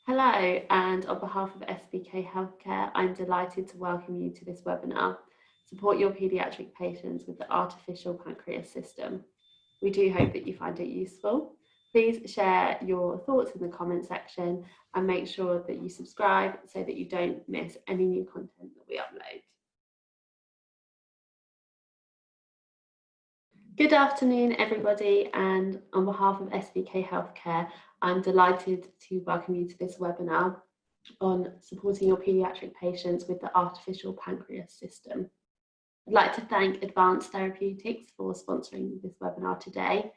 Hello, and on behalf of SBK Healthcare, I'm delighted to welcome you to this webinar, Support Your Paediatric Patients with the Artificial Pancreas System. We do hope that you find it useful. Please share your thoughts in the comment section and make sure that you subscribe so that you don't miss any new content that we upload. Good afternoon, everybody, and on behalf of SBK Healthcare, I'm delighted to welcome you to this webinar on supporting your paediatric patients with the Artificial Pancreas System. I'd like to thank Advanced Therapeutics for sponsoring this webinar today.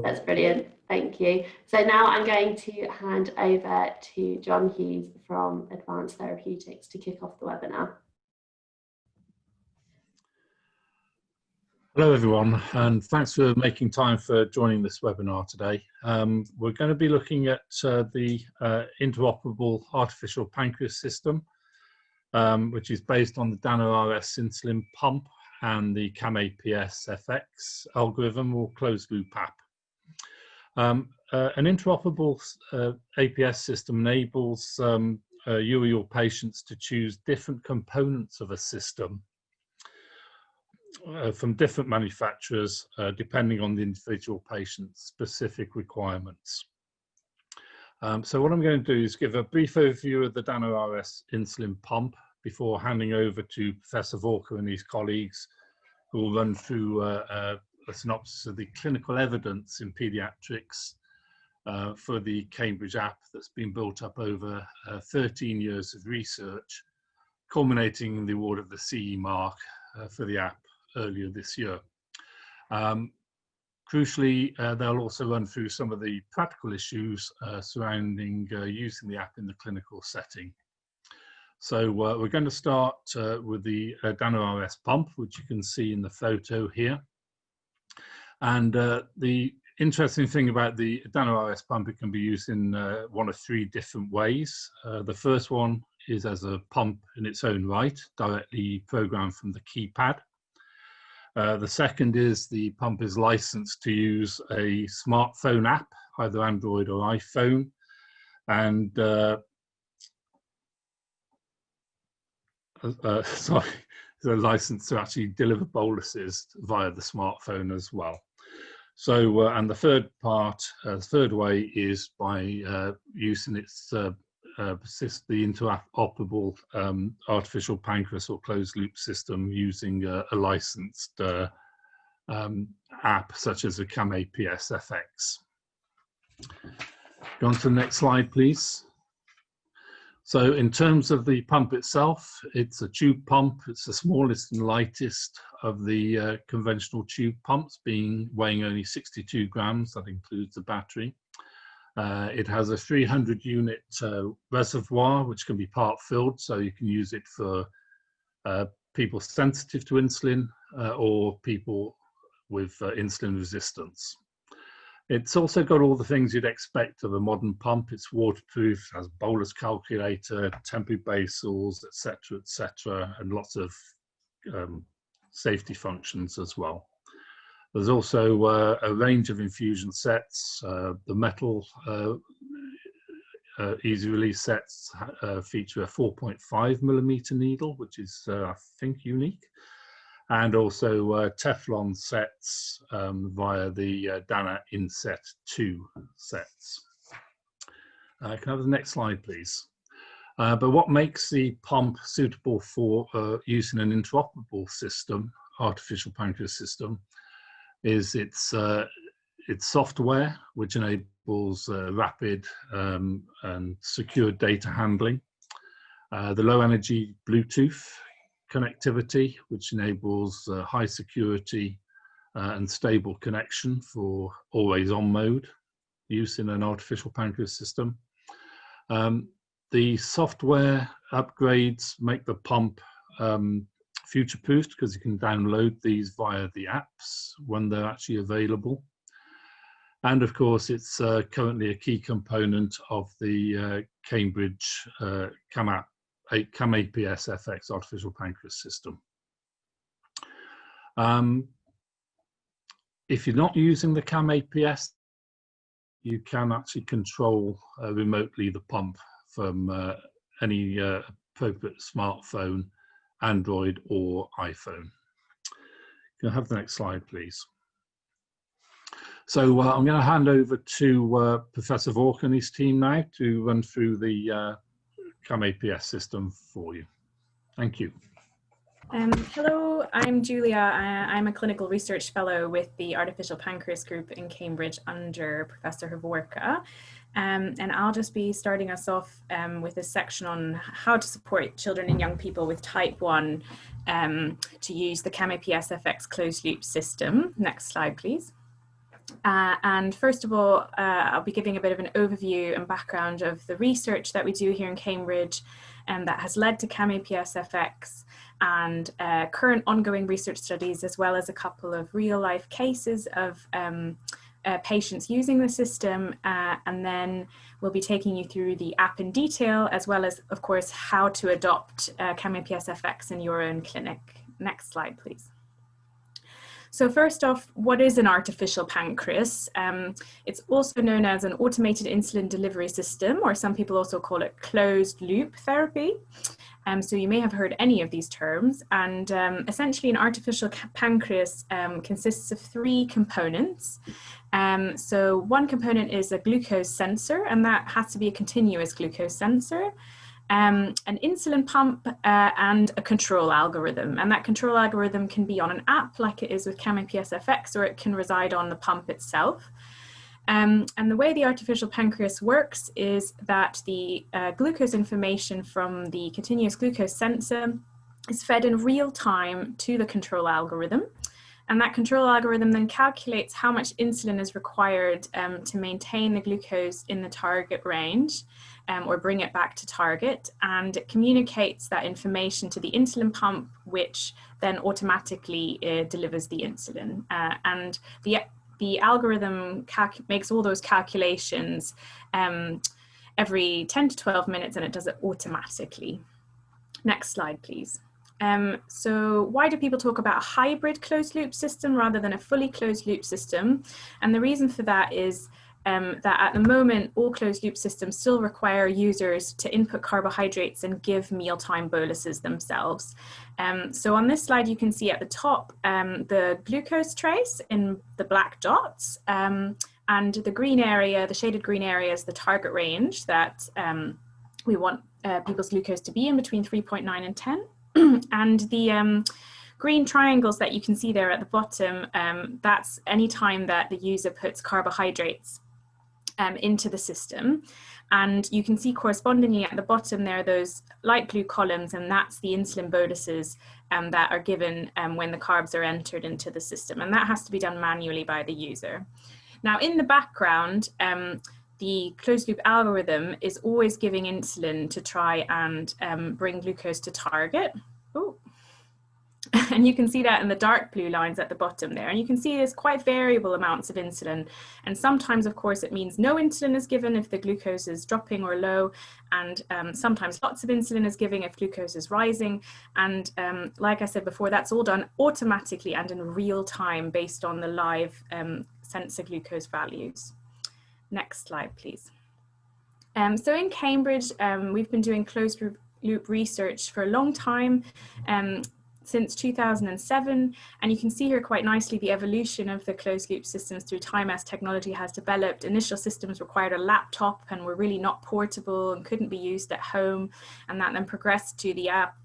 That's brilliant, thank you. So now I'm going to hand over to John Hughes from Advanced Therapeutics to kick off the webinar. Hello everyone, and thanks for making time for joining this webinar today. We're going to be looking at the interoperable artificial pancreas system, which is based on the Dana-RS insulin pump and the CamAPS FX algorithm or closed loop app. An interoperable APS system enables you or your patients to choose different components of a system from different manufacturers, depending on the individual patient's specific requirements. So what I'm going to do is give a brief overview of the Dana-RS insulin pump before handing over to Professor Hovorka and his colleagues, who will run through a synopsis of the clinical evidence in paediatrics for the Cambridge app that's been built up over 13 years of research, culminating in the award of the CE mark for the app earlier this year. Crucially, they'll also run through some of the practical issues surrounding using the app in the clinical setting. So we're going to start with the Dana-RS pump, which you can see in the photo here. And the interesting thing about the Dana-RS pump, it can be used in one of three different ways. The first one is as a pump in its own right, directly programmed from the keypad. The second is the pump is licensed to use a smartphone app, either Android or iPhone, and sorry, they're licensed to actually deliver boluses via the smartphone as well. So, and the third part, third way is by using its the interoperable artificial pancreas or closed loop system using a licensed app such as a CamAPS FX. Go on to the next slide, please. So in terms of the pump itself, it's a tube pump. It's the smallest and lightest of the conventional tube pumps, weighing only 62 grams. That includes the battery. It has a 300 unit reservoir, which can be part filled, so you can use it for people sensitive to insulin or people with insulin resistance. It's also got all the things you'd expect of a modern pump. It's waterproof, has bolus calculator, temporary basals, etc., and lots of safety functions as well. There's also a range of infusion sets. The metal easy release sets feature a 4.5mm needle, which is, I think, unique. And also Teflon sets via the Dana Inset 2 sets. Can I have the next slide, please? But what makes the pump suitable for using an interoperable system, artificial pancreas system, is its software, which enables rapid and secure data handling. The low energy Bluetooth connectivity, which enables high security and stable connection for always on mode use in an artificial pancreas system. The software upgrades make the pump future-proofed because you can download these via the apps when they're actually available. And of course, it's currently a key component of the Cambridge CamAPS FX artificial pancreas system. If you're not using the CamAPS you can actually control remotely the pump from any appropriate smartphone, Android or iPhone. Can I have the next slide, please? So I'm going to hand over to Professor Hovorka and his team now to run through the CamAPS system for you. Thank you. Hello, I'm Julia. I'm a clinical research fellow with the Artificial Pancreas group in Cambridge under Professor Hovorka. And I'll just be starting us off with a section on how to support children and young people with type 1 to use the CamAPS FX closed loop system. Next slide, please. And first of all, I'll be giving a bit of an overview and background of the research that we do here in Cambridge and that has led to CamAPS FX and current ongoing research studies, as well as a couple of real life cases of patients using the system. And then we'll be taking you through the app in detail, as well as, of course, how to adopt CamAPS FX in your own clinic. Next slide, please. So first off, what is an artificial pancreas? It's also known as an automated insulin delivery system, or some people also call it closed loop therapy. So you may have heard any of these terms. And essentially an artificial pancreas consists of 3 components. So one component is a glucose sensor, and that has to be a continuous glucose sensor. An insulin pump and a control algorithm. And that control algorithm can be on an app like it is with CamAPS FX, or it can reside on the pump itself. And the way the artificial pancreas works is that the glucose information from the continuous glucose sensor is fed in real time to the control algorithm. And that control algorithm then calculates how much insulin is required to maintain the glucose in the target range or bring it back to target. And it communicates that information to the insulin pump, which then automatically delivers the insulin. And the algorithm makes all those calculations every 10 to 12 minutes, and it does it automatically. Next slide, please. So why do people talk about a hybrid closed loop system rather than a fully closed loop system? And the reason for that is that at the moment, all closed loop systems still require users to input carbohydrates and give mealtime boluses themselves. So on this slide, you can see at the top the glucose trace in the black dots, and the green area, the shaded green area, is the target range that we want people's glucose to be in, between 3.9 and 10. And the green triangles that you can see there at the bottom, that's any time that the user puts carbohydrates into the system. And you can see correspondingly at the bottom there, those light blue columns, and that's the insulin boluses that are given when the carbs are entered into the system. And that has to be done manually by the user. Now, in the background, the closed loop algorithm is always giving insulin to try and bring glucose to target. Ooh. And you can see that in the dark blue lines at the bottom there. And you can see there's quite variable amounts of insulin. And sometimes, of course, it means no insulin is given if the glucose is dropping or low. And sometimes lots of insulin is given if glucose is rising. And like I said before, that's all done automatically and in real time based on the live sensor glucose values. Next slide, please. So in Cambridge, we've been doing closed loop research for a long time, since 2007, and you can see here quite nicely the evolution of the closed loop systems through time as technology has developed. Initial systems required a laptop and were really not portable and couldn't be used at home, and that then progressed to the app,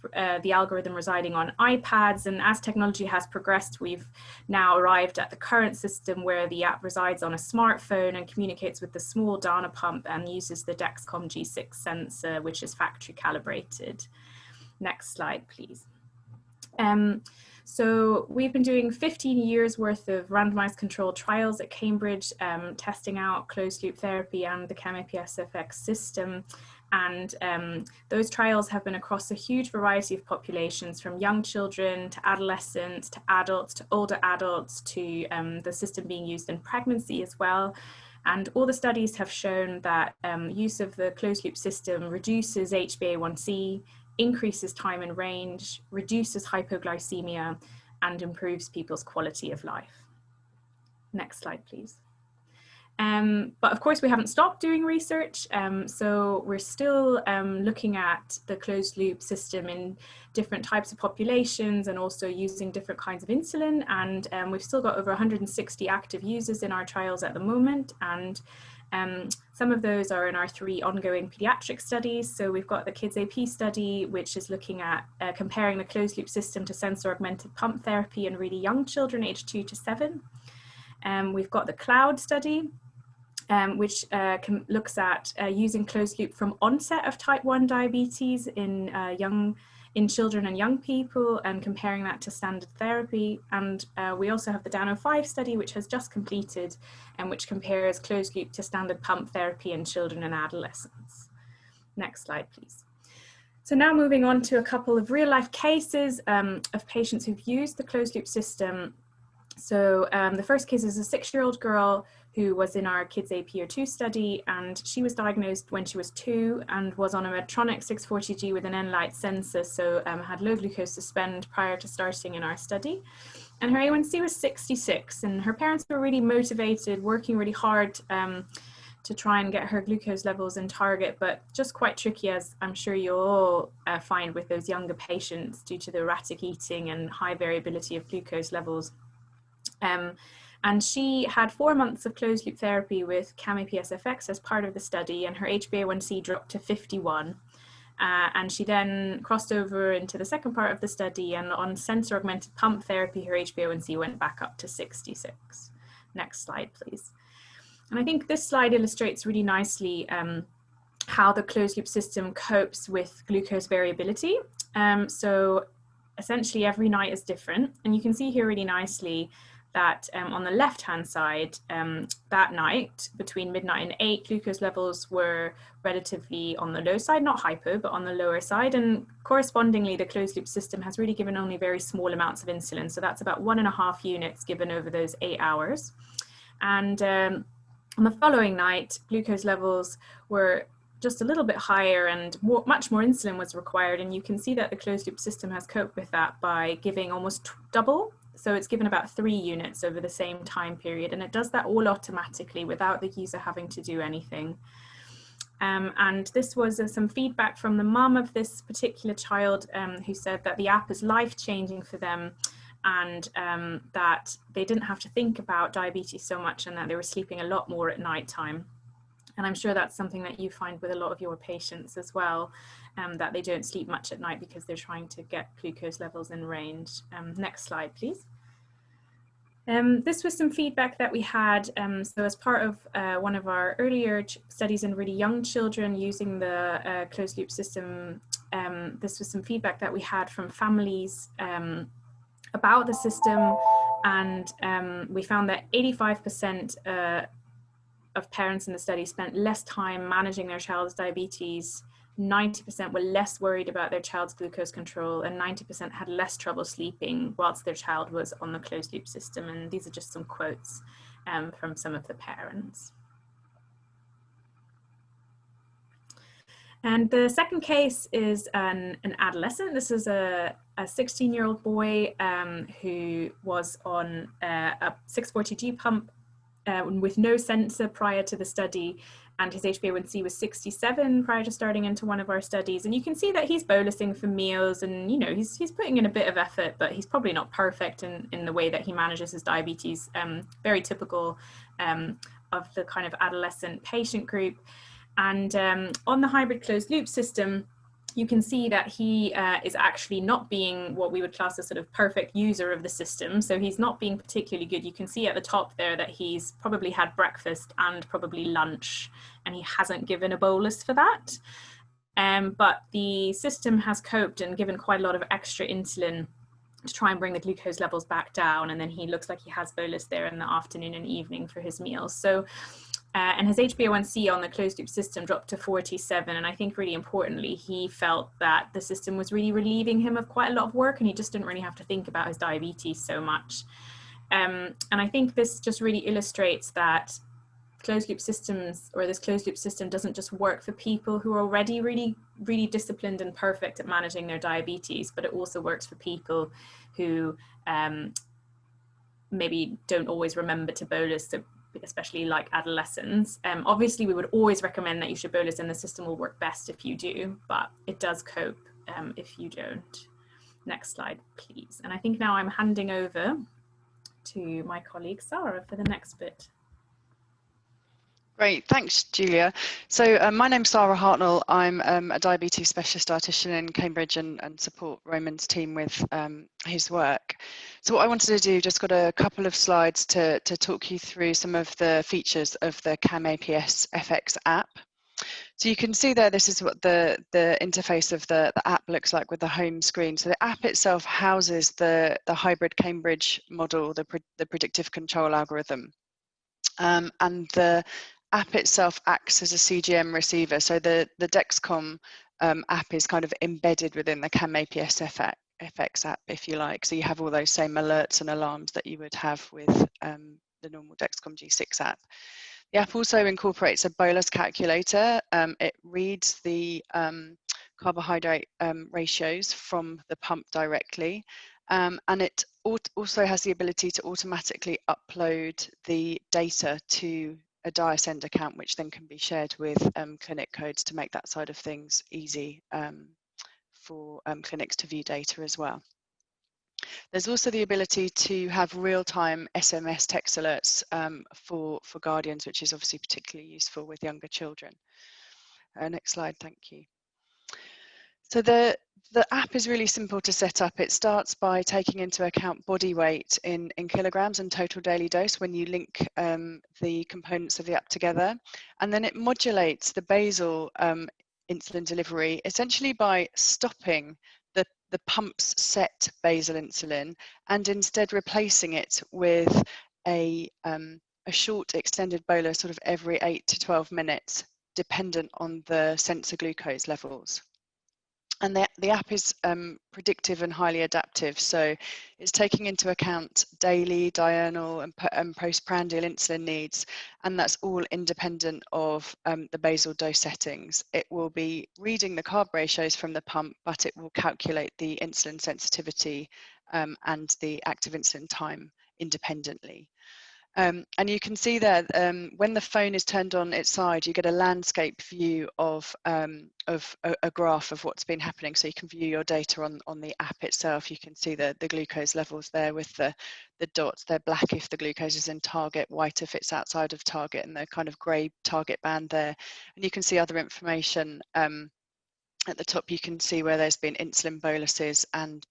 the algorithm residing on iPads. And as technology has progressed, we've now arrived at the current system where the app resides on a smartphone and communicates with the small Dana pump and uses the Dexcom G6 sensor, which is factory calibrated. Next slide, please. So we've been doing 15 years worth of randomized controlled trials at Cambridge, testing out closed loop therapy and the CamAPS FX system. And those trials have been across a huge variety of populations, from young children to adolescents to adults to older adults, to the system being used in pregnancy as well. And all the studies have shown that use of the closed loop system reduces HbA1c, increases time in range, reduces hypoglycemia, and improves people's quality of life. Next slide, please. But of course, we haven't stopped doing research. So we're still looking at the closed loop system in different types of populations and also using different kinds of insulin. And we've still got over 160 active users in our trials at the moment. And some of those are in our 3 ongoing pediatric studies. So we've got the Kids AP study, which is looking at comparing the closed loop system to sensor augmented pump therapy in really young children aged 2 to 7. We've got the CLOUD study, which looks at using closed loop from onset of type 1 diabetes in children and young people and comparing that to standard therapy. And we also have the DANO5 study, which has just completed and which compares closed loop to standard pump therapy in children and adolescents. Next slide, please. So now moving on to a couple of real life cases of patients who've used the closed loop system. So the first case is a 6-year-old girl who was in our Kids AP02 study, and she was diagnosed when she was 2 and was on a Medtronic 640G with an N-Lite sensor, so had low glucose suspend prior to starting in our study. And her A1C was 66, and her parents were really motivated, working really hard to try and get her glucose levels in target, but just quite tricky, as I'm sure you'll all find with those younger patients due to the erratic eating and high variability of glucose levels. And she had 4 months of closed loop therapy with CamAPS FX as part of the study, and her HbA1c dropped to 51. And she then crossed over into the second part of the study, and on sensor augmented pump therapy, her HbA1c went back up to 66. Next slide, please. And I think this slide illustrates really nicely how the closed loop system copes with glucose variability. So essentially every night is different, and you can see here really nicely that on the left-hand side, that night between midnight and 8, glucose levels were relatively on the low side, not hypo, but on the lower side. And correspondingly, the closed loop system has really given only very small amounts of insulin. So that's about 1.5 units given over those 8 hours. And on the following night, glucose levels were just a little bit higher and much more insulin was required. And you can see that the closed loop system has coped with that by giving almost double. So it's given about 3 units over the same time period, and it does that all automatically without the user having to do anything. And this was some feedback from the mum of this particular child who said that the app is life-changing for them, and that they didn't have to think about diabetes so much, and that they were sleeping a lot more at night time. And I'm sure that's something that you find with a lot of your patients as well, that they don't sleep much at night because they're trying to get glucose levels in range. Next slide, please. This was some feedback that we had. So as part of one of our earlier studies in really young children using the closed loop system, this was some feedback that we had from families about the system. And we found that 85% of parents in the study spent less time managing their child's diabetes, 90% were less worried about their child's glucose control, and 90% had less trouble sleeping whilst their child was on the closed loop system. And these are just some quotes from some of the parents. And the second case is an adolescent. This is a 16-year-old boy who was on a 640G pump with no sensor prior to the study, and his HbA1c was 67 prior to starting into one of our studies. And you can see that he's bolusing for meals, and he's putting in a bit of effort, but he's probably not perfect in the way that he manages his diabetes. Very typical of the kind of adolescent patient group. And on the hybrid closed loop system, you can see that he is actually not being what we would class as sort of perfect user of the system. So he's not being particularly good. You can see at the top there that he's probably had breakfast and probably lunch, and he hasn't given a bolus for that. But the system has coped and given quite a lot of extra insulin to try and bring the glucose levels back down. And then he looks like he has bolus there in the afternoon and evening for his meals. So and his HbA1c on the closed loop system dropped to 47. And I think really importantly, he felt that the system was really relieving him of quite a lot of work, and he just didn't really have to think about his diabetes so much. And I think this just really illustrates that closed loop systems, or this closed loop system, doesn't just work for people who are already really, really disciplined and perfect at managing their diabetes, but it also works for people who maybe don't always remember to bolus, so especially like adolescents. Obviously, we would always recommend that you should bolus, and the system will work best if you do, but it does cope if you don't. Next slide, please. And I think now I'm handing over to my colleague Sara for the next bit. Great, thanks, Julia. So my name's Sara Hartnell. I'm a diabetes specialist dietitian in Cambridge and support Roman's team with his work. So what I wanted to do, just got a couple of slides to talk you through some of the features of the CamAPS FX app. So you can see there, this is what the interface of the app looks like with the home screen. So the app itself houses the hybrid Cambridge model, the predictive control algorithm. And the app itself acts as a CGM receiver. So the Dexcom app is kind of embedded within the CamAPS FX app, if you like. So you have all those same alerts and alarms that you would have with the normal Dexcom G6 app. The app also incorporates a bolus calculator. It reads the carbohydrate ratios from the pump directly. And it also has the ability to automatically upload the data to a Diasend account, which then can be shared with clinic codes to make that side of things easy for clinics to view data as well. There's also the ability to have real-time SMS text alerts for guardians, which is obviously particularly useful with younger children. Next slide, thank you. So the app is really simple to set up. It starts by taking into account body weight in kilograms and total daily dose when you link the components of the app together. And then it modulates the basal insulin delivery essentially by stopping the pump's set basal insulin and instead replacing it with a short extended bolus sort of every 8 to 12 minutes, dependent on the sensor glucose levels. And the app is predictive and highly adaptive, so it's taking into account daily, diurnal, and postprandial insulin needs, and that's all independent of the basal dose settings. It will be reading the carb ratios from the pump, but it will calculate the insulin sensitivity and the active insulin time independently. And you can see there, when the phone is turned on its side, you get a landscape view of a graph of what's been happening. So you can view your data on the app itself. You can see the glucose levels there with the dots. They're black if the glucose is in target, white if it's outside of target, and the kind of grey target band there. And you can see other information. At the top, you can see where there's been insulin boluses and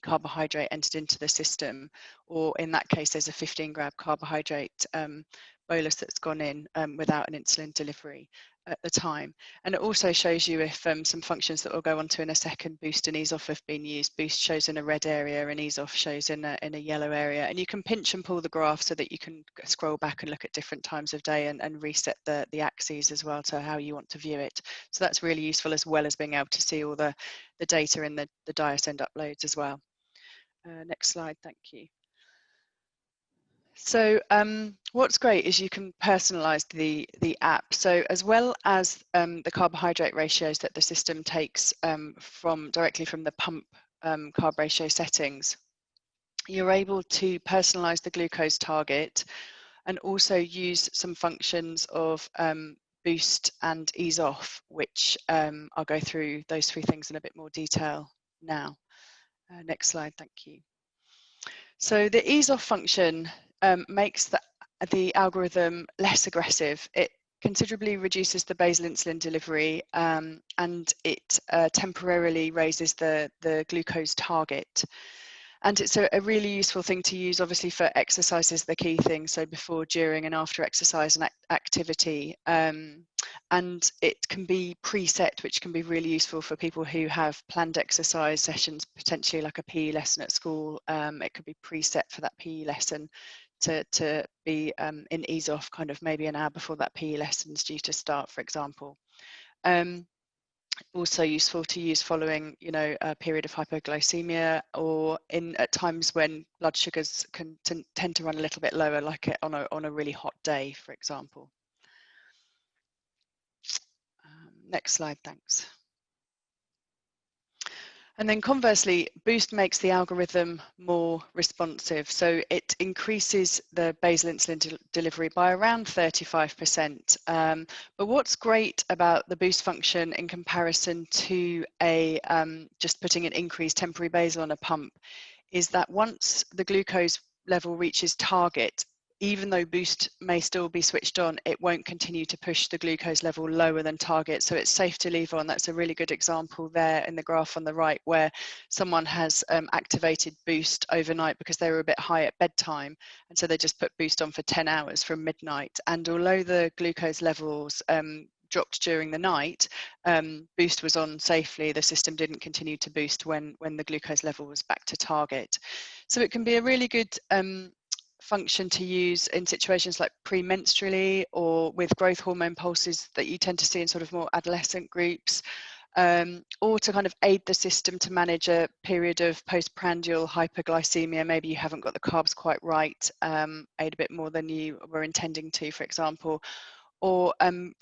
carbohydrate entered into the system, or in that case, there's a 15-gram carbohydrate bolus that's gone in without an insulin delivery at the time. And it also shows you if some functions that we'll go on to in a second, boost and ease off, have been used. Boost shows in a red area and ease off shows in a yellow area. And you can pinch and pull the graph so that you can scroll back and look at different times of day and reset the axes as well to how you want to view it. So that's really useful, as well as being able to see all the data in the Diasend uploads as well. Next slide, thank you. So what's great is you can personalize the app. So as well as the carbohydrate ratios that the system takes directly from the pump carb ratio settings, you're able to personalize the glucose target and also use some functions of boost and ease off, which I'll go through those three things in a bit more detail now. Next slide, thank you. So the ease off function makes the algorithm less aggressive. It considerably reduces the basal insulin delivery and it temporarily raises the glucose target. And it's a really useful thing to use, obviously, for exercise is the key thing. So before, during and after exercise and activity. And it can be preset, which can be really useful for people who have planned exercise sessions, potentially like a PE lesson at school. It could be preset for that PE lesson to be in ease off kind of maybe an hour before that PE lesson is due to start, for example. Also useful to use following, you know, a period of hypoglycemia, or at times when blood sugars can tend to run a little bit lower, like on a really hot day, for example. Next slide, thanks. And then conversely, Boost makes the algorithm more responsive. So it increases the basal insulin delivery by around 35%. But what's great about the Boost function in comparison to a just putting an increased temporary basal on a pump is that once the glucose level reaches target, even though Boost may still be switched on, it won't continue to push the glucose level lower than target. So it's safe to leave on. That's a really good example there in the graph on the right, where someone has activated Boost overnight because they were a bit high at bedtime. And so they just put Boost on for 10 hours from midnight. And although the glucose levels dropped during the night, Boost was on safely. The system didn't continue to boost when the glucose level was back to target. So it can be a really good function to use in situations like premenstrually or with growth hormone pulses that you tend to see in sort of more adolescent groups, or to kind of aid the system to manage a period of postprandial hyperglycemia. Maybe you haven't got the carbs quite right, ate a bit more than you were intending to, for example, or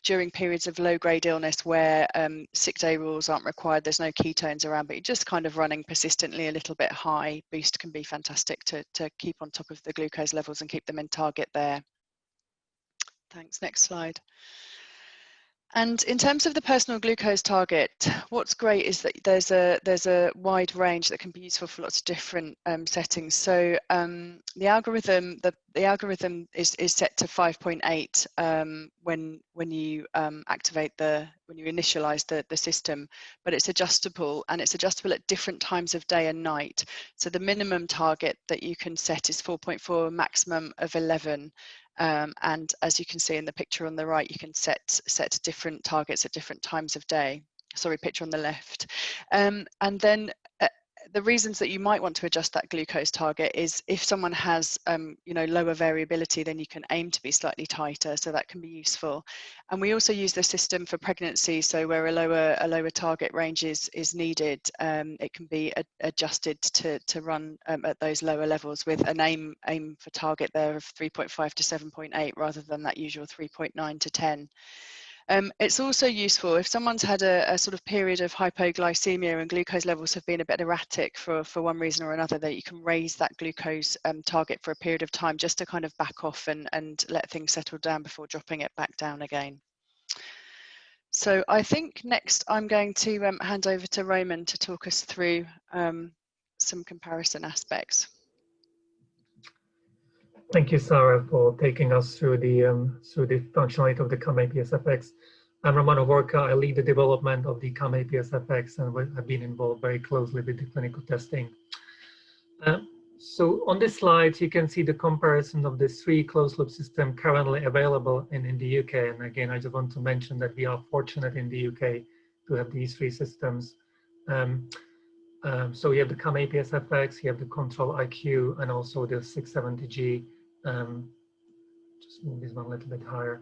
during periods of low-grade illness where sick day rules aren't required, there's no ketones around, but you're just kind of running persistently a little bit high. Boost can be fantastic to keep on top of the glucose levels and keep them in target there. Thanks, next slide. And in terms of the personal glucose target, what's great is that there's a wide range that can be useful for lots of different settings. So the algorithm is set to 5.8 when you activate when you initialize the system, but it's adjustable, and it's adjustable at different times of day and night. So the minimum target that you can set is 4.4, maximum of 11. And as you can see in the picture on the right, you can set different targets at different times of day. Sorry, picture on the left. And then the reasons that you might want to adjust that glucose target is if someone has lower variability, then you can aim to be slightly tighter, so that can be useful. And we also use the system for pregnancy, so where a lower target range is needed, it can be adjusted to run at those lower levels with an aim for target there of 3.5 to 7.8 rather than that usual 3.9 to 10. It's also useful if someone's had a sort of period of hypoglycemia and glucose levels have been a bit erratic for one reason or another, that you can raise that glucose target for a period of time just to kind of back off and let things settle down before dropping it back down again. So I think next I'm going to hand over to Roman to talk us through some comparison aspects. Thank you, Sara, for taking us through the functionality of the CamAPS FX. I'm Roman Hovorka. I lead the development of the CamAPS FX, and I've been involved very closely with the clinical testing. So on this slide, you can see the comparison of the 3 closed-loop systems currently available in the UK. And again, I just want to mention that we are fortunate in the UK to have these 3 systems. So you have the CamAPS FX, you have the Control IQ, and also the 670G. Just move this one a little bit higher.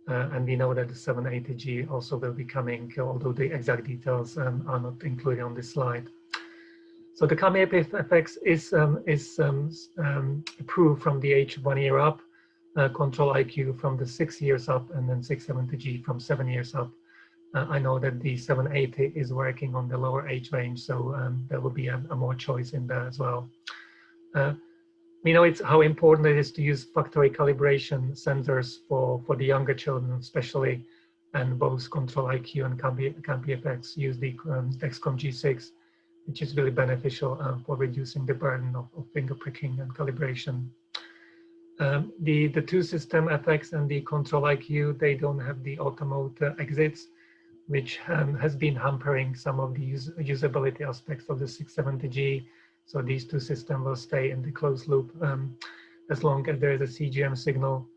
And we know that the 780G also will be coming, although the exact details are not included on this slide. So the CamAPS FX is approved from the age 1 year up, Control IQ from the 6 years up, and then 670G from 7 years up. I know that the 780 is working on the lower age range, so there will be a more choice in there as well. We know how important it is to use factory calibration sensors for the younger children, especially, and both Control IQ and CamAPS use the Dexcom G6, which is really beneficial for reducing the burden of finger pricking and calibration. The 2 system FX and the Control IQ, they don't have the auto-mode exits, which has been hampering some of the usability aspects of the 670G. So these 2 systems will stay in the closed loop as long as there is a CGM signal,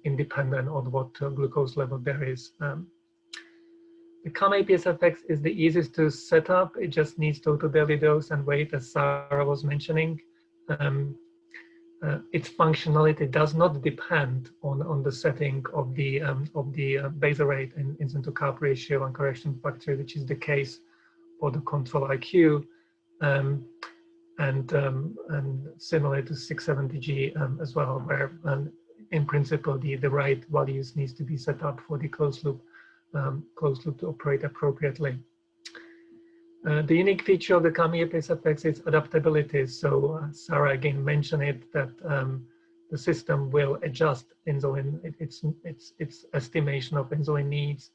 independent of what glucose level there is. The CamAPS FX is the easiest to set up. It just needs total daily dose and weight, as Sara was mentioning. Its functionality does not depend on the setting of the basal rate and insulin to carb ratio and correction factor, which is the case for the Control IQ, and similar to 670G as well, where in principle the right values needs to be set up for the closed loop to operate appropriately. The unique feature of the CamAPS FX is adaptability. So Sara again mentioned it, that the system will adjust insulin, its estimation of insulin needs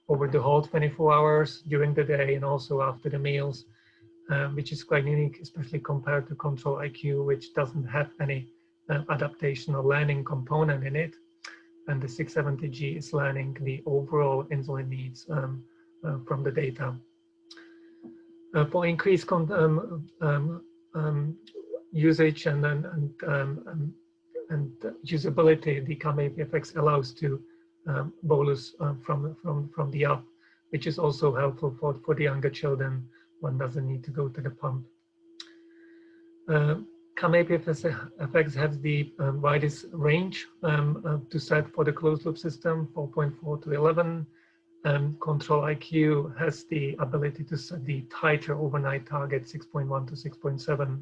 over the whole 24 hours during the day and also after the meals, which is quite unique, especially compared to Control IQ, which doesn't have any adaptation or learning component in it. And the 670G is learning the overall insulin needs from the data. For increased usage and usability, the CamAPS FX allows to bolus from the app, which is also helpful for the younger children. One doesn't need to go to the pump. CamAPS FX has the widest range to set for the closed loop system, 4.4 to 11. Control IQ has the ability to set the tighter overnight target, 6.1 to 6.7.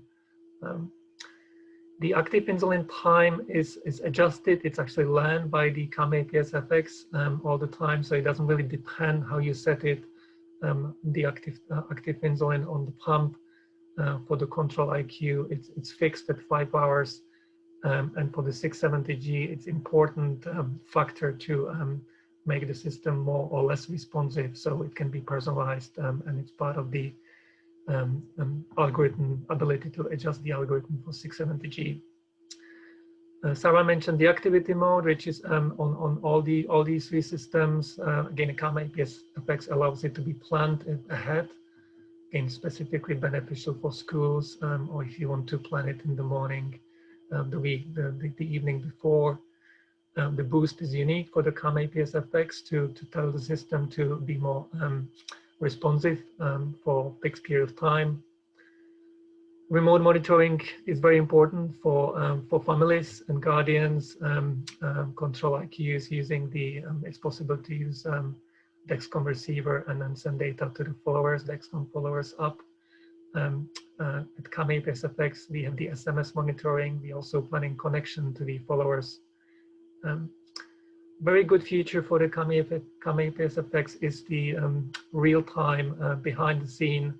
The active insulin time is adjusted. It's actually learned by the CamAPS FX all the time, so it doesn't really depend how you set it. The active insulin on the pump for the Control IQ, it's fixed at 5 hours, and for the 670G, it's important factor to make the system more or less responsive, so it can be personalized, and it's part of the algorithm ability to adjust the algorithm for 670G. Sara mentioned the activity mode, which is on all these three systems. Again, CamAPS FX allows it to be planned ahead, again, specifically beneficial for schools, or if you want to plan it in the morning, the evening before. The boost is unique for the CamAPS FX to tell the system to be more responsive for a fixed period of time. Remote monitoring is very important for families and guardians. Control IQ is using it's possible to use Dexcom receiver and then send data to the followers, Dexcom followers up. At CamAPS FX, we have the SMS monitoring. We also planning connection to the followers. Very good feature for the CamAPS FX is the real-time behind the scene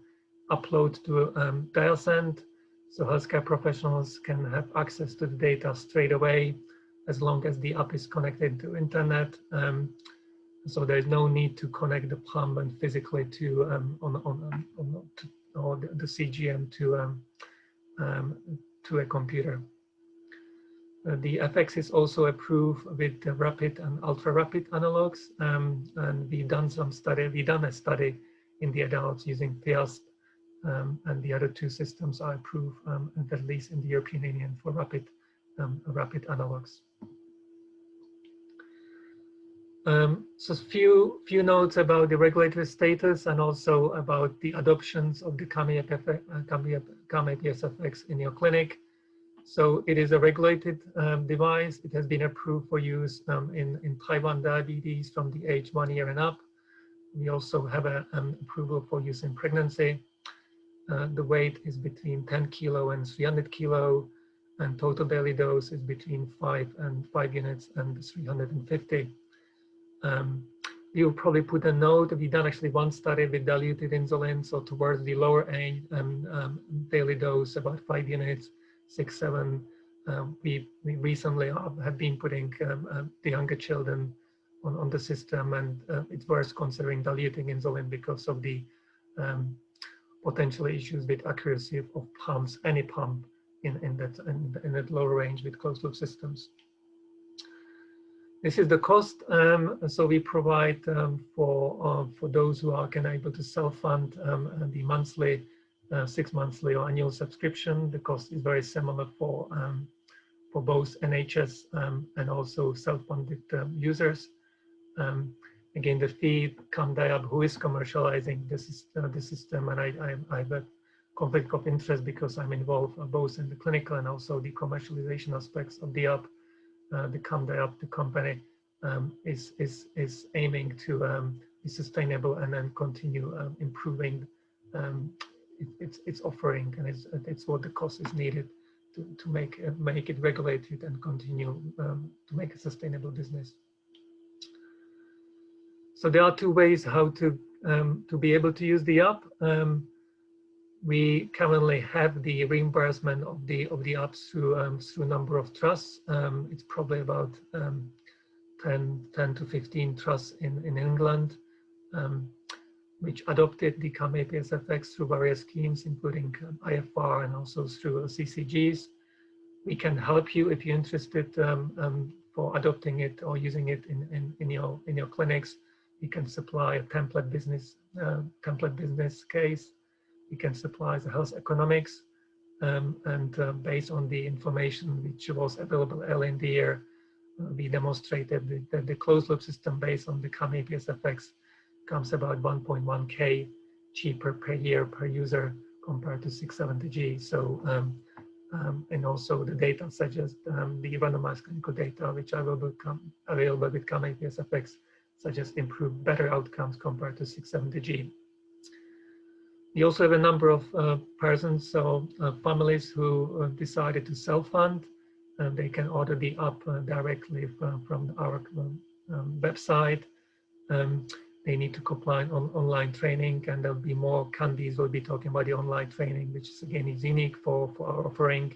upload to DialSend, so healthcare professionals can have access to the data straight away as long as the app is connected to internet. So there's no need to connect the pump and physically to or the CGM to a computer. The FX is also approved with the rapid and ultra rapid analogs, and we've done a study in the adults using FIASP, and the other two systems are approved, at least in the European Union, for rapid analogs. So few notes about the regulatory status and also about the adoptions of the CamAPS FX in your clinic. So it is a regulated device. It has been approved for use in type 1 diabetes from the age 1 year and up. We also have an approval for use in pregnancy. The weight is between 10 kilo and 300 kilo, and total daily dose is between 5 units and 350. You'll probably put a note. We've done actually one study with diluted insulin, so towards the lower end, daily dose about 5 units, 6, 7. We recently have been putting the younger children on the system, and it's worth considering diluting insulin because of the potential issues with accuracy of pumps, any pump in that lower range with closed loop systems. This is the cost. So we provide for those who are able to self-fund the monthly, 6 monthly or annual subscription. The cost is very similar for both NHS and also self-funded users. Again, the fee, CamDiab, who is commercializing the system, and I have a conflict of interest because I'm involved both in the clinical and also the commercialization aspects of the app. The CamDiab, the company, is aiming to be sustainable and then continue improving its offering, and it's what the cost is needed to make it regulated and continue to make a sustainable business. So there are two ways how to be able to use the app. We currently have the reimbursement of the apps through a number of trusts. It's probably about 10 to 15 trusts in England, which adopted the CamAPS FX through various schemes, including IFR and also through CCGs. We can help you if you're interested for adopting it or using it in your clinics. We can supply a template business case. We can supply the health economics, and based on the information which was available early in the year, we demonstrated that the closed loop system based on the CamAPS FX comes about 1.1K cheaper per year per user compared to 670G. So, and also the data suggests the randomized clinical data, which will become available with CamAPS FX, suggest improved better outcomes compared to 670G. We also have a number of persons, so families who decided to self-fund. They can order the app directly from our website. They need to comply on online training, and there'll be more. Candice will be talking about the online training, which is again is unique for our offering.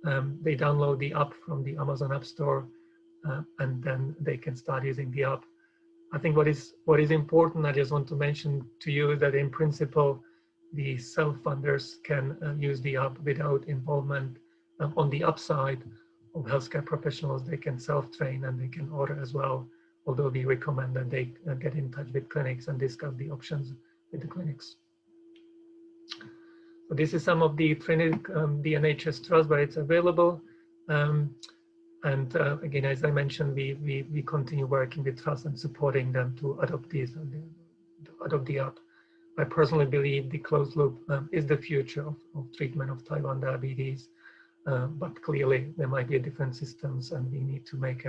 They download the app from the Amazon App Store, and then they can start using the app. I think what is important, I just want to mention to you that in principle, the self-funders can use the app without involvement on the upside of healthcare professionals. They can self-train and they can order as well, although we recommend that they get in touch with clinics and discuss the options with the clinics. So this is some of the training, the NHS trust where it's available. And again, as I mentioned, we continue working with trusts and supporting them to adopt the app. I personally believe the closed loop is the future of treatment of type 1 diabetes, but clearly there might be different systems, and we need to make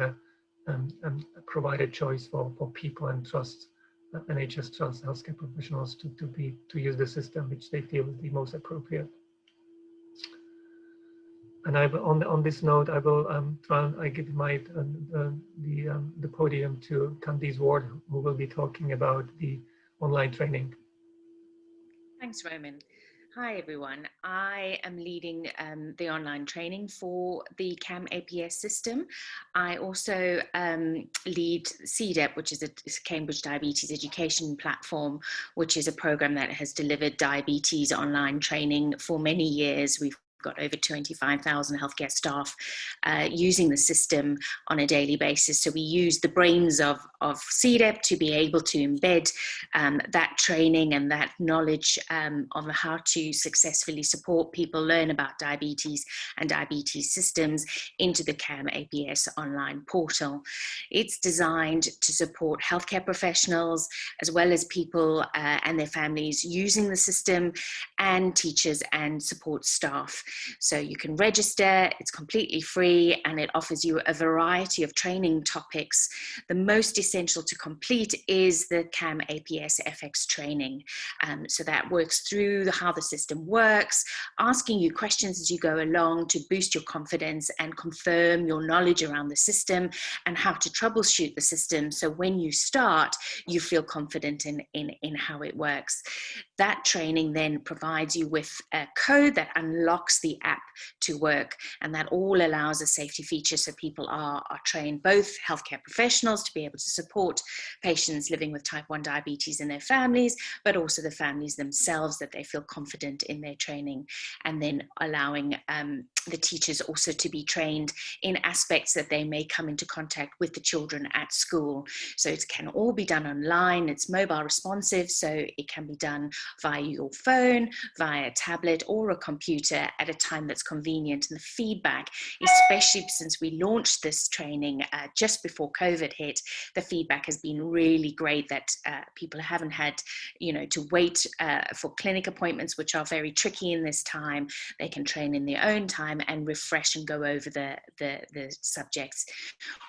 provide a choice for people and trusts, NHS trusts, healthcare professionals to use the system which they feel is the most appropriate. And on this note, I will I give the podium to Candice Ward, who will be talking about the online training. Thanks, Roman. Hi, everyone. I am leading the online training for the CamAPS system. I also lead CDEP, which is a Cambridge Diabetes Education Platform, which is a program that has delivered diabetes online training for many years. We've got over 25,000 healthcare staff using the system on a daily basis. So we use the brains of CDEP to be able to embed that training and that knowledge of how to successfully support people learn about diabetes and diabetes systems into the CamAPS online portal. It's designed to support healthcare professionals as well as people and their families using the system, and teachers and support staff. So you can register, it's completely free, and it offers you a variety of training topics. The most essential to complete is the CamAPS FX training. So that works through how the system works, asking you questions as you go along to boost your confidence and confirm your knowledge around the system and how to troubleshoot the system. So when you start, you feel confident in how it works. That training then provides you with a code that unlocks the app to work, and that all allows a safety feature so people are trained, both healthcare professionals to be able to support patients living with type 1 diabetes and their families, but also the families themselves, that they feel confident in their training, and then allowing the teachers also to be trained in aspects that they may come into contact with the children at school. So it can all be done online, it's mobile responsive, so it can be done via your phone, via a tablet or a computer at a time that's convenient. And the feedback, especially since we launched this training just before COVID hit, the feedback has been really great, that people haven't had, to wait for clinic appointments, which are very tricky in this time. They can train in their own time and refresh and go over the subjects.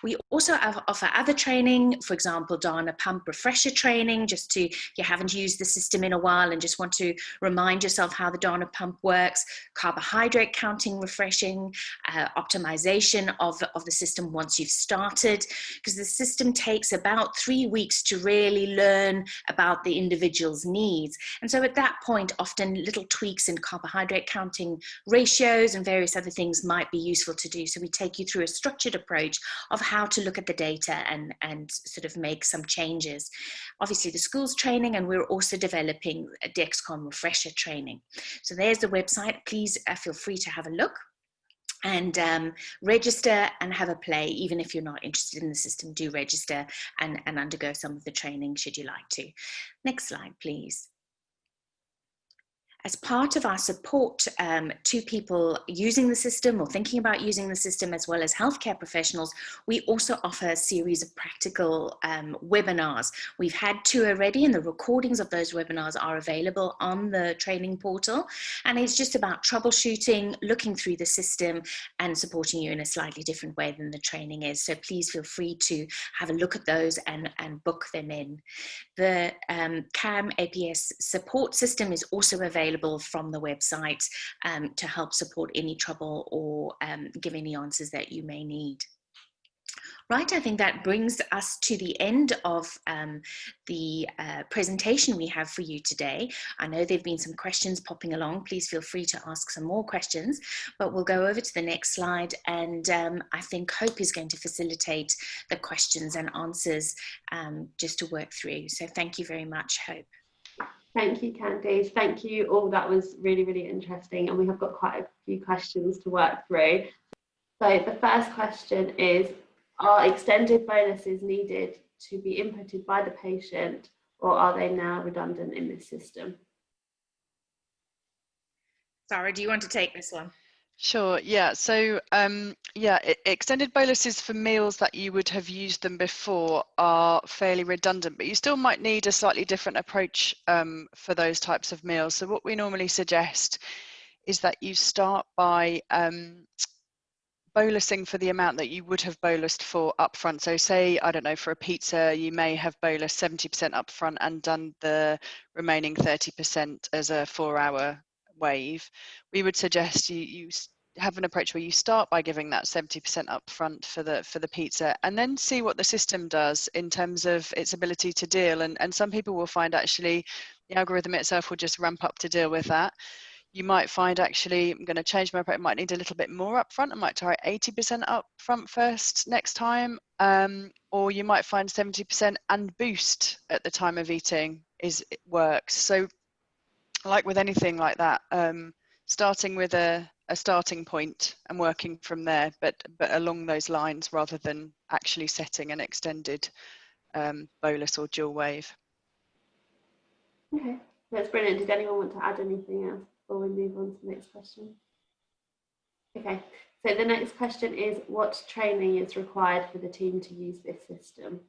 We also offer other training, for example, Dana pump refresher training, just to, you haven't used the system in a while and just want to remind yourself how the Dana pump works, carbohydrate counting, refreshing, optimization of the system once you've started, because the system takes about 3 weeks to really learn about the individual's needs. And so at that point, often little tweaks in carbohydrate counting ratios and various other things might be useful to do. So we take you through a structured approach of how to look at the data and sort of make some changes. Obviously the school's training, and we're also developing a Dexcom refresher training. So there's the website. Please feel free to have a look and register and have a play. Even if you're not interested in the system, do register and undergo some of the training should you like to. Next slide, please. As part of our support to people using the system or thinking about using the system, as well as healthcare professionals, we also offer a series of practical webinars. We've had 2 already, and the recordings of those webinars are available on the training portal. And it's just about troubleshooting, looking through the system, and supporting you in a slightly different way than the training is. So please feel free to have a look at those and book them in. The CamAPS support system is also available from the website to help support any trouble or give any answers that you may need. Right, I think that brings us to the end of the presentation we have for you today. I know there have been some questions popping along. Please feel free to ask some more questions, but we'll go over to the next slide, and I think Hope is going to facilitate the questions and answers just to work through. So thank you very much, Hope. Thank you, Candice. Thank you all. That was really, really interesting, and we have got quite a few questions to work through. So the first question is, are extended bonuses needed to be inputted by the patient, or are they now redundant in this system? Sara, do you want to take this one? Sure, yeah. So extended boluses for meals that you would have used them before are fairly redundant, but you still might need a slightly different approach for those types of meals. So what we normally suggest is that you start by bolusing for the amount that you would have bolused for upfront. So say, I don't know, for a pizza, you may have bolused 70% upfront and done the remaining 30% as a 4-hour wave. We would suggest you have an approach where you start by giving that 70% upfront for the pizza, and then see what the system does in terms of its ability to deal. And some people will find actually the algorithm itself will just ramp up to deal with that. You might find actually, I'm going to change my approach, I might need a little bit more upfront. I might try 80% upfront first next time, or you might find 70% and boost at the time of eating works. So like with anything like that, starting with a starting point and working from there, but along those lines rather than actually setting an extended bolus or dual wave. Okay, that's brilliant. Did anyone want to add anything else before we move on to the next question? Okay, so the next question is, what training is required for the team to use this system?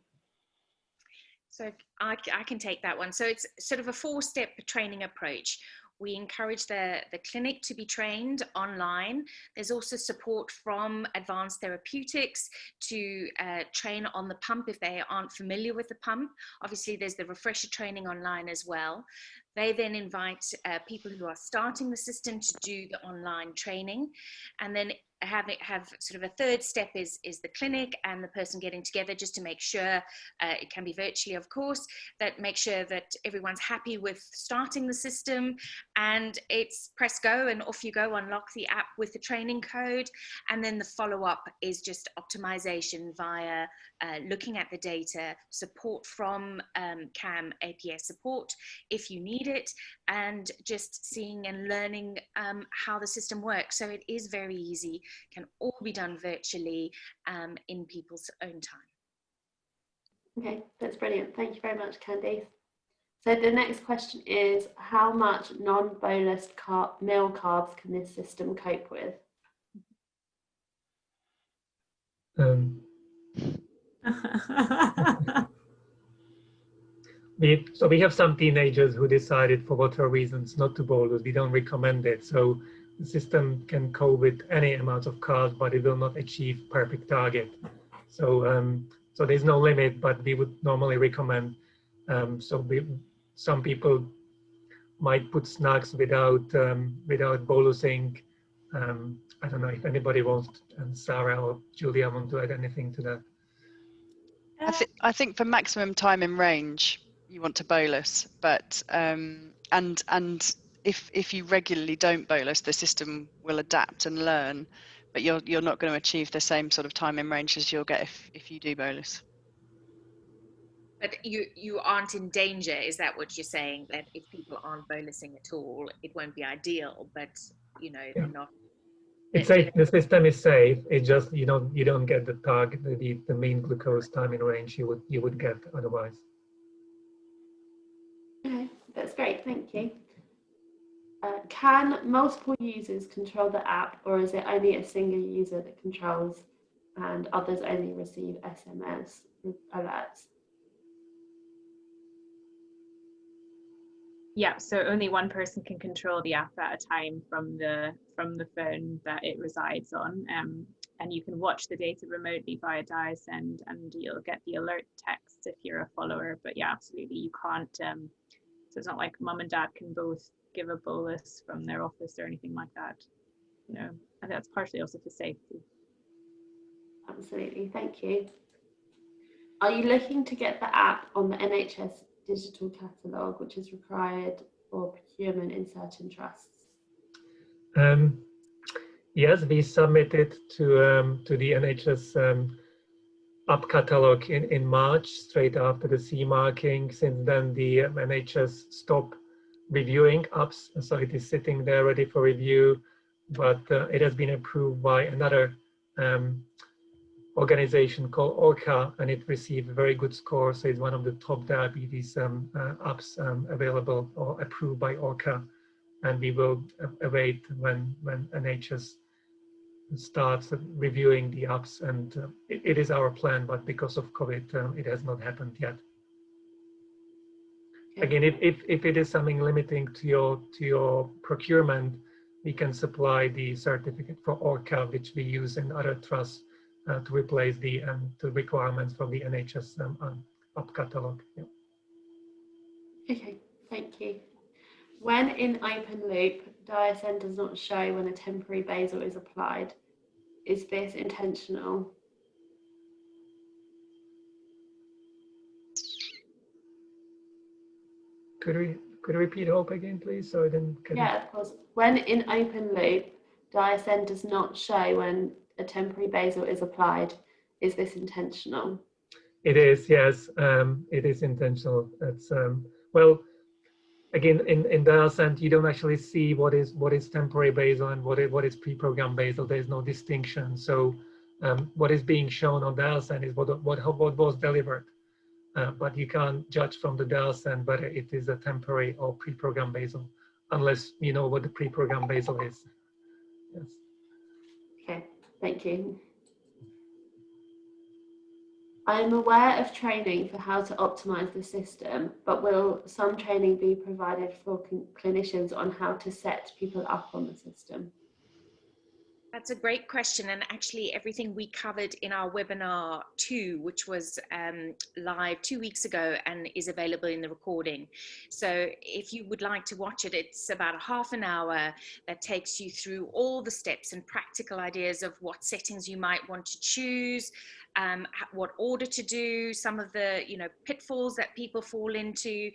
So I can take that one. So it's sort of a 4-step training approach. We encourage the clinic to be trained online. There's also support from Advanced Therapeutics to train on the pump if they aren't familiar with the pump. Obviously, there's the refresher training online as well. They then invite people who are starting the system to do the online training, and then have sort of a 3rd step is the clinic and the person getting together just to make sure, it can be virtually of course, that make sure that everyone's happy with starting the system, and it's press go and off you go, unlock the app with the training code, and then the follow-up is just optimization via looking at the data, support from CamAPS support if you need it, and just seeing and learning how the system works. So it is very easy, can all be done virtually in people's own time. Okay, that's brilliant. Thank you very much, Candice. So the next question is, how much non-bolus meal carbs can this system cope with? So we have some teenagers who decided for whatever reasons not to bolus. We don't recommend it. So the system can cope with any amount of carbs, but it will not achieve perfect target. So so there's no limit, but we would normally recommend. Some people might put snacks without bolusing I don't know if anybody wants, and Sara or Julia want to add anything to that. I think for maximum time in range, you want to bolus, but and if you regularly don't bolus, the system will adapt and learn, but you're not going to achieve the same sort of time in range as you'll get if you do bolus. But you aren't in danger, is that what you're saying? That if people aren't bolusing at all, it won't be ideal, but you know, they're not. It's safe. The system is safe. It just you don't get the target, the mean glucose time in range you would get otherwise. Okay, that's great. Thank you. Can multiple users control the app, or is it only a single user that controls, and others only receive SMS alerts? Yeah, so only one person can control the app at a time from the phone that it resides on, and you can watch the data remotely via Dietician, and you'll get the alert text if you're a follower. But yeah, absolutely, you can't. So it's not like mum and dad can both give a bolus from their office or anything like that. You know, and that's partially also for safety. Absolutely, thank you. Are you looking to get the app on the NHS digital catalogue, which is required for procurement in certain trusts? Yes, we submitted to the NHS app catalogue in March, straight after the CE marking. Since then, the NHS stopped reviewing apps, so it is sitting there ready for review. But it has been approved by another organization called Hovorka, and it received a very good score. So it's one of the top diabetes apps available or approved by Hovorka, and we will await when NHS starts reviewing the apps, and it is our plan, but because of COVID, it has not happened yet. Okay. Again, if it is something limiting to your procurement, we can supply the certificate for Hovorka, which we use in other trusts to replace the requirements from the NHS app catalog. Yeah. Okay, thank you. When in open loop, Dietician does not show when a temporary basal is applied. Is this intentional? Could you repeat Hope again, please? So I didn't. Yeah, of course. When in open loop, Dietician does not show when a temporary basal is applied. Is this intentional? It is, yes. It is intentional. That's well. Again, in Dietician, you don't actually see what is temporary basal and what is pre-programmed basal. There is no distinction. So what is being shown on Dietician is what was delivered, but you can't judge from the Dietician whether it is a temporary or pre-programmed basal, unless you know what the pre-programmed basal is. Yes. Okay, thank you. I am aware of training for how to optimize the system, but will some training be provided for clinicians on how to set people up on the system? That's a great question, and actually everything we covered in our webinar 2, which was live 2 weeks ago and is available in the recording. So if you would like to watch it, it's about a half an hour that takes you through all the steps and practical ideas of what settings you might want to choose, what order to do, some of the pitfalls that people fall into,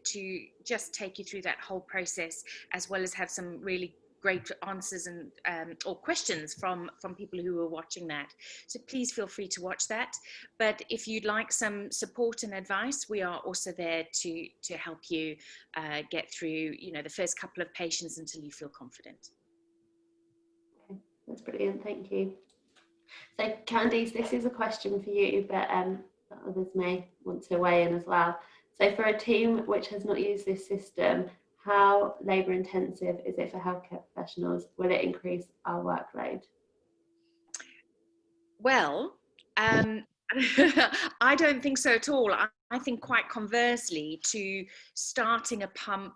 to just take you through that whole process, as well as have some really great answers and or questions from people who are watching that. So please feel free to watch that. But if you'd like some support and advice, we are also there to help you get through the first couple of patients until you feel confident. Okay, that's brilliant, thank you. So Candice, this is a question for you, but others may want to weigh in as well. So for a team which has not used this system, how labour intensive is it for healthcare professionals? Will it increase our workload? Well, I don't think so at all. I think quite conversely, to starting a pump,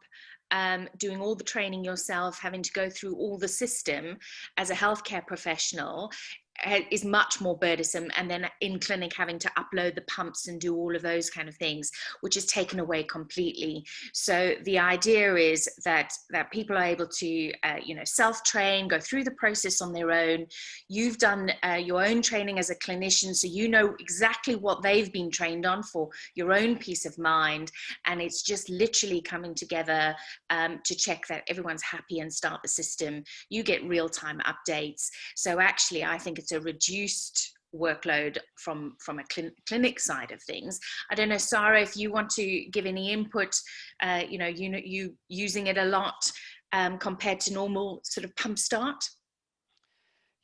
doing all the training yourself, having to go through all the system as a healthcare professional, is much more burdensome, and then in clinic having to upload the pumps and do all of those kind of things, which is taken away completely. So the idea is that people are able to you know, self-train, go through the process on their own. You've done your own training as a clinician, so you know exactly what they've been trained on for your own peace of mind, and it's just literally coming together to check that everyone's happy and start the system. You get real-time updates. So actually, I think it's a reduced workload from a clinic side of things. I don't know, Sara, if you want to give any input. You know, you using it a lot compared to normal sort of pump start.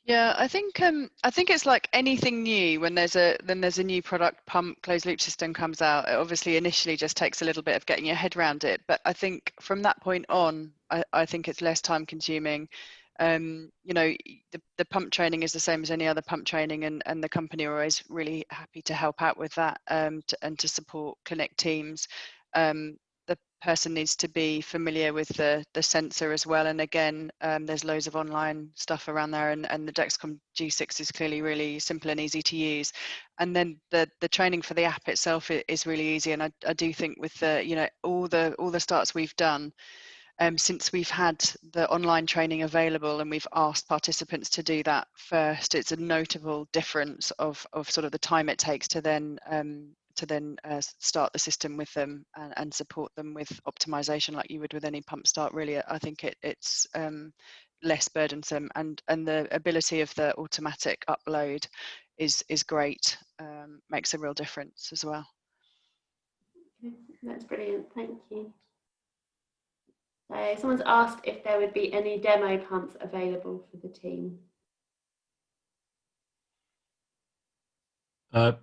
Yeah, I think it's like anything new. When there's a new product, pump, closed loop system comes out, it obviously initially just takes a little bit of getting your head around it. But I think from that point on, I think it's less time consuming. You know, the pump training is the same as any other pump training, and the company are always really happy to help out with that, and to support clinic teams. The person needs to be familiar with the sensor as well, and again, there's loads of online stuff around there, and the Dexcom G6 is clearly really simple and easy to use. And then the training for the app itself is really easy, and I do think with the, you know, all the starts we've done, since we've had the online training available and we've asked participants to do that first, it's a notable difference of sort of the time it takes to then start the system with them and support them with optimization like you would with any pump start. Really, I think it's less burdensome, and the ability of the automatic upload is great, makes a real difference as well. That's brilliant, thank you. So someone's asked if there would be any demo pumps available for the team.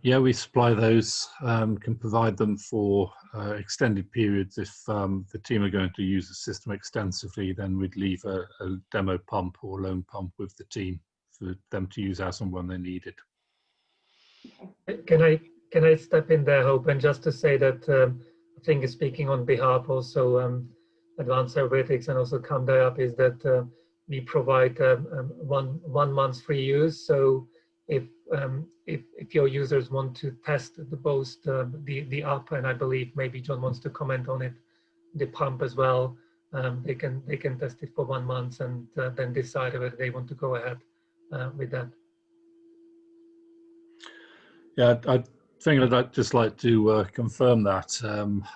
Yeah, we supply those, can provide them for extended periods. If the team are going to use the system extensively, then we'd leave a demo pump or loan pump with the team for them to use as and when they need it. Can I step in there, Hope, and just to say that I think speaking on behalf also Advanced Therapeutics and also CamAPS is that we provide 1 month free use. So if your users want to test the app, and I believe maybe John wants to comment on it, the pump as well, they can test it for 1 month and then decide whether they want to go ahead with that. Yeah, I think I'd just like to confirm that.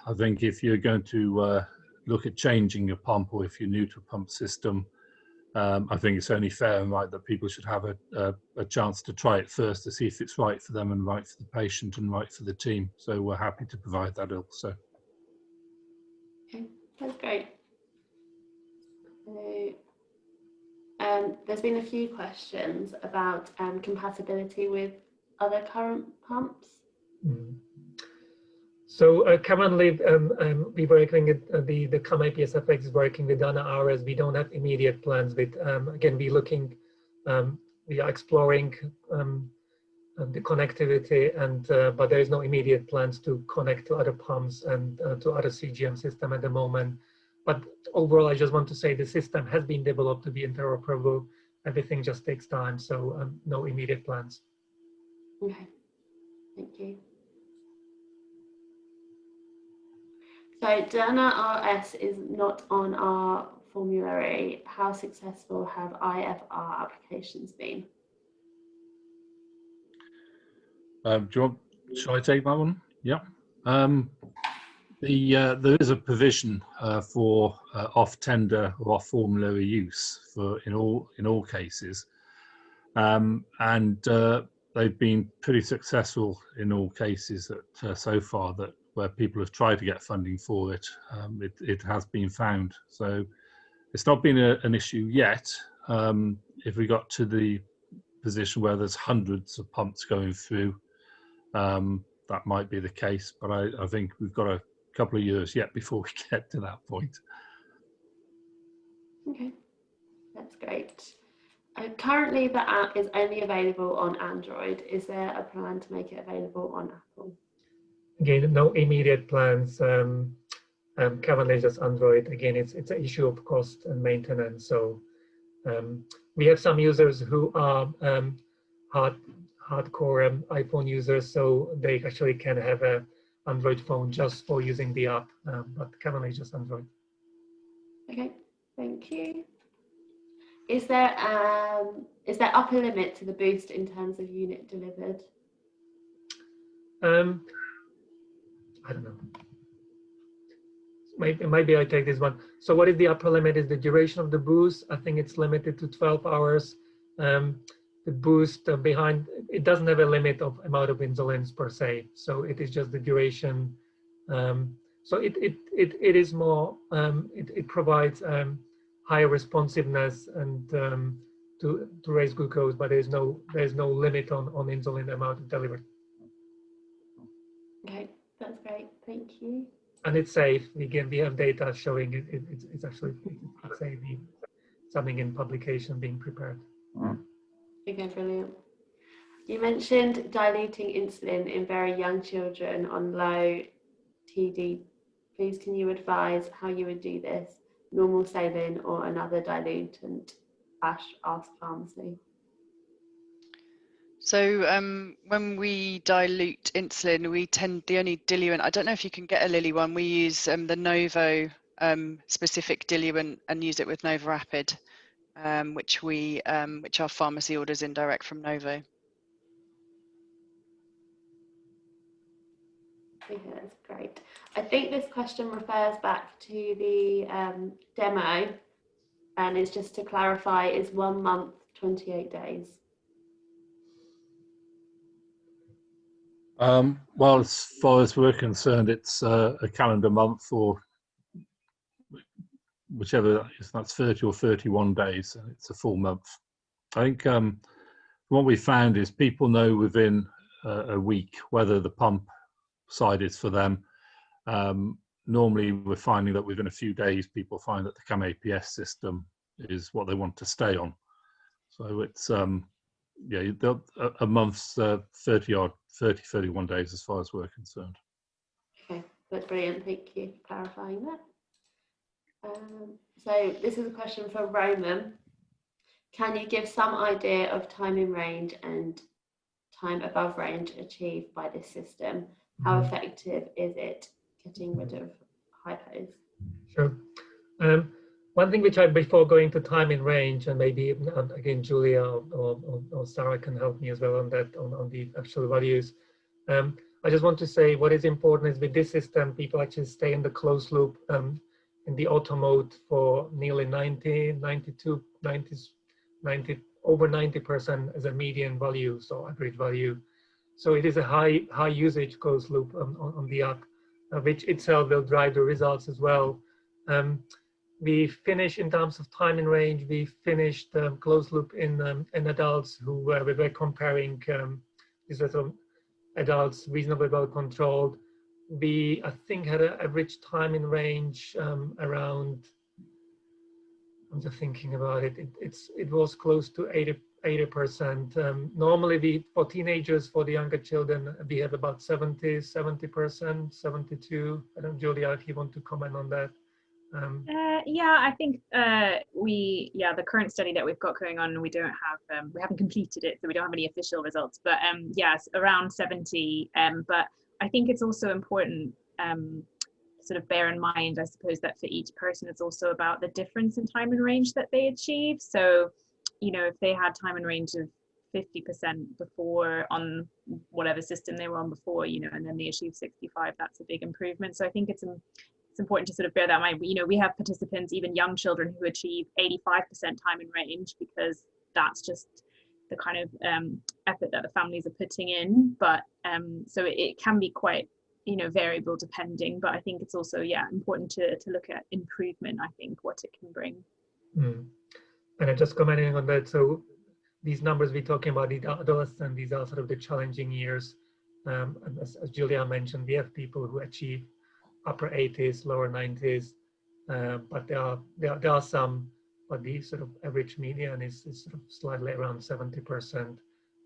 I think if you're going to look at changing your pump, or if you're new to a pump system, I think it's only fair and right that people should have a chance to try it first to see if it's right for them and right for the patient and right for the team. So we're happy to provide that also. Okay, that's great. So, there's been a few questions about compatibility with other current pumps. So currently, we're working with the CamAPS FX is working with Dana RS. We don't have immediate plans with. Again, we are exploring the connectivity, and but there is no immediate plans to connect to other pumps and to other CGM system at the moment. But overall, I just want to say the system has been developed to be interoperable. Everything just takes time, so no immediate plans. Okay, thank you. So Dana RS is not on our formulary. How successful have IFR applications been? Shall I take that one? Yeah. There is a provision for off-tender or off-formulary use in all cases, and they've been pretty successful in all cases that so far that where people have tried to get funding for it. It has been found, so it's not been an issue yet. If we got to the position where there's hundreds of pumps going through, that might be the case, but I think we've got a couple of years yet before we get to that point. Okay, that's great. Currently, the app is only available on Android. Is there a plan to make it available on Apple? Again, no immediate plans. Currently just Android. Again, it's an issue of cost and maintenance. So we have some users who are hardcore iPhone users, so they actually can have a Android phone just for using the app, but currently just Android. Okay, thank you. Is there upper limit to the boost in terms of unit delivered? I don't know. Maybe I take this one. So what is the upper limit? Is the duration of the boost? I think it's limited to 12 hours. The boost behind it doesn't have a limit of amount of insulins per se. So it is just the duration. So it is more. It provides higher responsiveness and to raise glucose, but there's no limit on insulin amount delivered. Okay, that's great. Thank you. And it's safe. We have data showing it's actually safe. Something in publication being prepared. Okay, brilliant. You mentioned diluting insulin in very young children on low TD. Please, can you advise how you would do this? Normal saline or another dilutant? Ash asked pharmacy. So when we dilute insulin, the only diluent, I don't know if you can get a Lilly one, we use the Novo specific diluent and use it with Nova Rapid, which our pharmacy orders in direct from Novo. Okay, that's great. I think this question refers back to the demo, and it's just to clarify, is 1 month 28 days? Well, as far as we're concerned, it's a calendar month, or whichever, that's 30 or 31 days, and it's a full month. I think what we found is people know within a week whether the pump side is for them. Normally we're finding that within a few days people find that the CamAPS system is what they want to stay on. So it's yeah, a month's 31 days as far as we're concerned. Okay, that's brilliant. Thank you for clarifying that. So this is a question for Roman. Can you give some idea of time in range and time above range achieved by this system? How effective is it getting rid of hypos? Sure. One thing which before going to time in range, and maybe again Julia or Sara can help me as well on that, on the actual values. I just want to say what is important is with this system, people actually stay in the closed loop in the auto mode for nearly 90, 92, 90, over 90% as a median value, so average value. So it is a high usage closed loop on the app, which itself will drive the results as well. We finished in terms of time in range. We finished closed loop in adults who we were comparing these little adults reasonably well controlled. We I think had an average time in range around. I'm just thinking about it. It was close to 80%. Normally, for teenagers, for the younger children, we have about 70%, 72%. I don't know, Julia, if you want to comment on that. Yeah, I think the current study that we've got going on, we don't have, we haven't completed it, so we don't have any official results, but yes, around 70. But I think it's also important sort of bear in mind, I suppose, that for each person, it's also about the difference in time and range that they achieve. So, you know, if they had time and range of 50% before on whatever system they were on before, you know, and then they achieve 65, that's a big improvement. So I think it's important to sort of bear that in mind. You know, we have participants, even young children, who achieve 85% time in range, because that's just the kind of effort that the families are putting in. But so it can be quite, you know, variable depending, but I think it's also, yeah, important to look at improvement, I think, what it can bring. And I'm just commenting on that. So these numbers we're talking about, the adolescents, these are sort of the challenging years. And as Julia mentioned, we have people who achieve upper 80s, lower 90s, but there are some, but the sort of average median is sort of slightly around 70%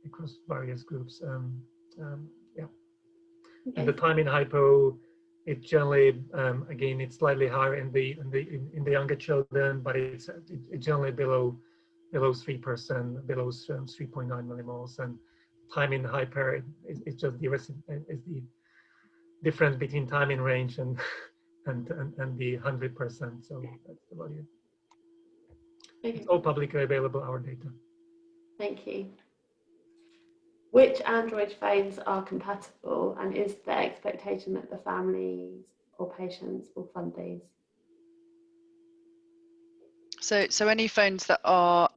across various groups. Yeah. Okay. And the time in hypo, it generally, again, it's slightly higher in the younger children, but it's generally below below 3%, below 3.9 millimoles, and time in hyper is just the difference between time in range and the 100%. So that's the value. Okay. It's all publicly available, our data. Thank you. Which Android phones are compatible, and is there expectation that the families or patients will fund these? So any phones that are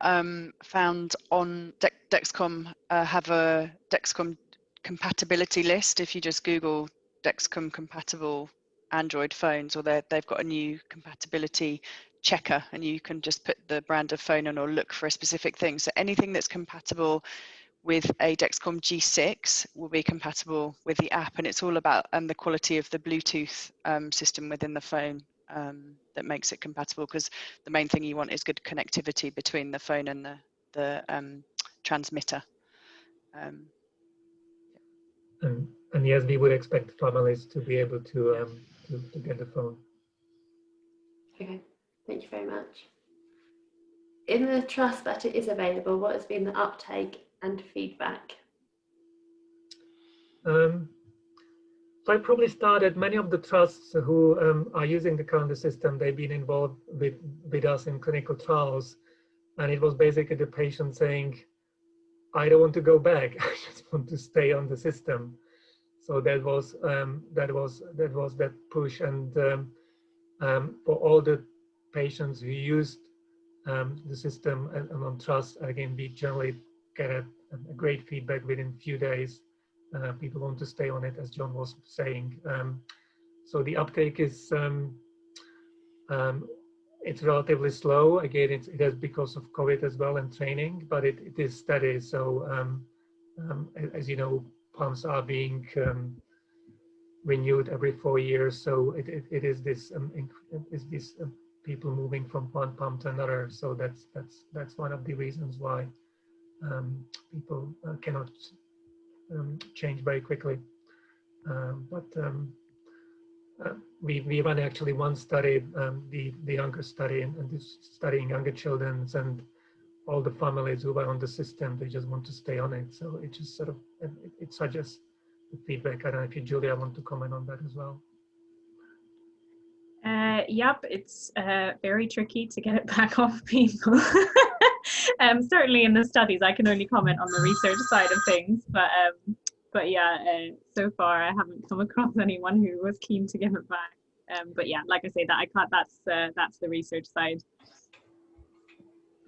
found on Dexcom have a Dexcom compatibility list. If you just Google Dexcom compatible Android phones, or they've got a new compatibility checker, and you can just put the brand of phone on or look for a specific thing. So anything that's compatible with a Dexcom G6 will be compatible with the app, and it's all about the quality of the Bluetooth system within the phone that makes it compatible, because the main thing you want is good connectivity between the phone and the transmitter. And yes, we would expect families to be able to get the phone. Okay, thank you very much. In the trust that it is available, what has been the uptake and feedback? So I probably started, many of the trusts who are using the current system, they've been involved with us in clinical trials, and it was basically the patient saying, I don't want to go back, I just want to stay on the system. So that was that push, and for all the patients who used the system and on trust, again, we generally get a great feedback within a few days. People want to stay on it, as John was saying. So the uptake is it's relatively slow. Again, it is because of COVID as well and training, but it is steady. So as you know, pumps are being renewed every 4 years. So it is this people moving from one pump to another. So that's one of the reasons why people cannot change very quickly. We ran actually one study, the younger study, and this studying younger children, and all the families who were on the system, they just want to stay on it. So it just sort of it suggests the feedback. I don't know if you, Julia, want to comment on that as well. Yep, it's very tricky to get it back off people. Certainly in the studies, I can only comment on the research side of things, but yeah, so far I haven't come across anyone who was keen to give it back. But yeah, like I say, that I can't. That's the research side.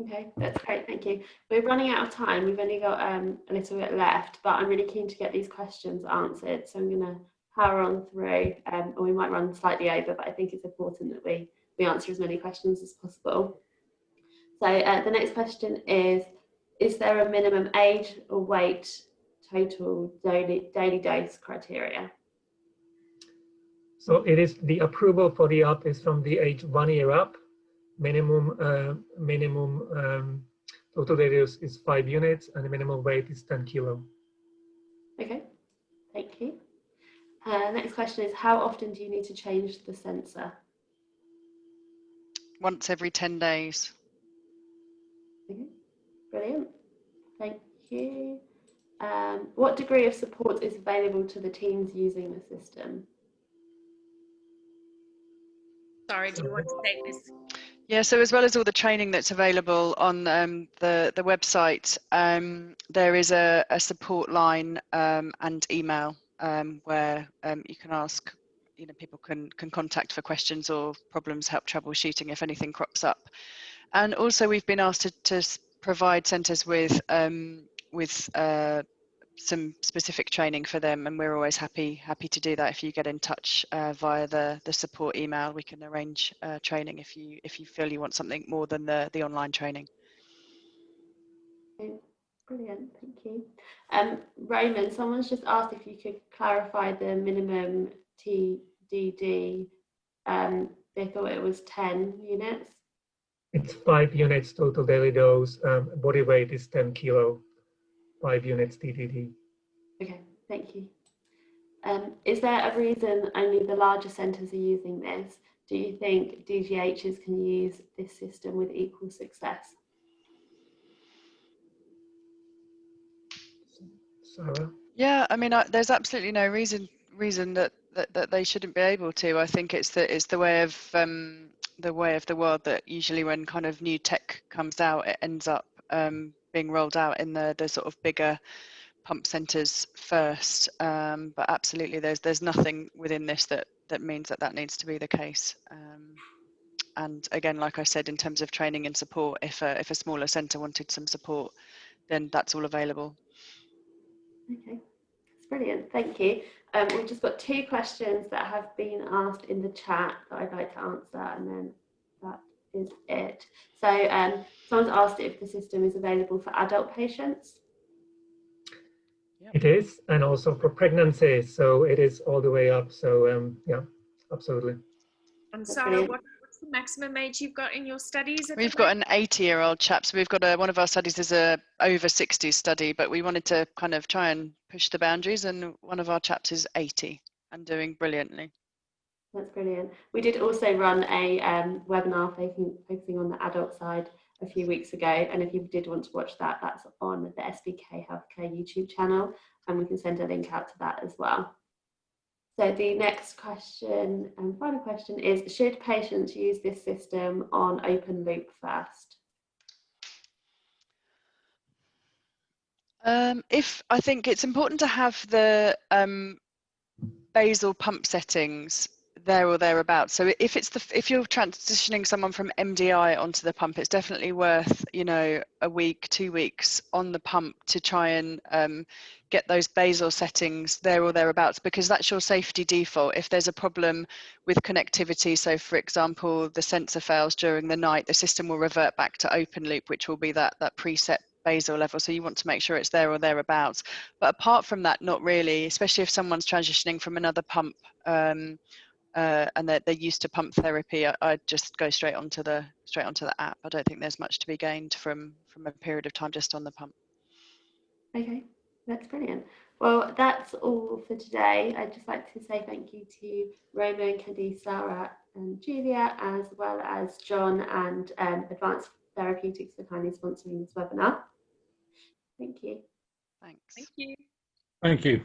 Okay, that's great, thank you. We're running out of time. We've only got a little bit left, but I'm really keen to get these questions answered. So I'm going to power on through, or we might run slightly over, but I think it's important that we answer as many questions as possible. So the next question is there a minimum age or weight total daily dose criteria? So it is, the approval for the app is from the age 1 year up. Minimum total daily dose is 5 units, and the minimum weight is 10 kilo. Okay, thank you. Next question is, how often do you need to change the sensor? Once every 10 days. Okay, brilliant. Thank you. What degree of support is available to the teams using the system? Sorry, do you want to take this? Yeah, so as well as all the training that's available on the website, there is a support line and email where you can ask, people can contact for questions or problems, help troubleshooting if anything crops up. And also we've been asked to provide centres with some specific training for them, and we're always happy to do that. If you get in touch via the support email, we can arrange training if you feel you want something more than the online training. Okay, brilliant, thank you. Roman, someone's just asked if you could clarify the minimum TDD. They thought it was 10 units. It's 5 units total daily dose. Body weight is 10 kilo. 5 units TDD. Okay, thank you. Is there a reason only the larger centres are using this? Do you think DGHs can use this system with equal success? Sarah? Yeah, I mean, there's absolutely no reason that they shouldn't be able to. I think it's the way of the world that usually when kind of new tech comes out, it ends up being rolled out in the sort of bigger pump centres first. But absolutely, there's nothing within this that means that needs to be the case. And again, like I said, in terms of training and support, if a smaller centre wanted some support, then that's all available. Okay, that's brilliant. Thank you. We've just got 2 questions that have been asked in the chat that I'd like to answer, and then that is it. So someone's asked if the system is available for adult patients. It is, and also for pregnancy, so it is all the way up. So yeah, absolutely. And Sara, what's the maximum age you've got in your studies? We've got an 80-year-old chap, so we've got one of our studies is a over 60s study, but we wanted to kind of try and push the boundaries, and one of our chaps is 80 and doing brilliantly. That's brilliant. We did also run a webinar focusing on the adult side a few weeks ago, and if you did want to watch that, that's on the SBK Healthcare YouTube channel, and we can send a link out to that as well. So the next question and final question is, should patients use this system on open loop first? I think it's important to have the basal pump settings there or thereabouts. So if you're transitioning someone from MDI onto the pump, it's definitely worth, you know, a week, 2 weeks on the pump to try and get those basal settings there or thereabouts, because that's your safety default. If there's a problem with connectivity, so for example, the sensor fails during the night, the system will revert back to open loop, which will be that preset basal level. So you want to make sure it's there or thereabouts. But apart from that, not really, especially if someone's transitioning from another pump and they're used to pump therapy. I'd just go straight onto the app. I don't think there's much to be gained from a period of time just on the pump. Okay, that's brilliant. Well, that's all for today. I'd just like to say thank you to Roman, Candice, Sara and Julia, as well as John and Advanced Therapeutics for kindly sponsoring this webinar. Thank you. Thanks. Thank you. Thank you.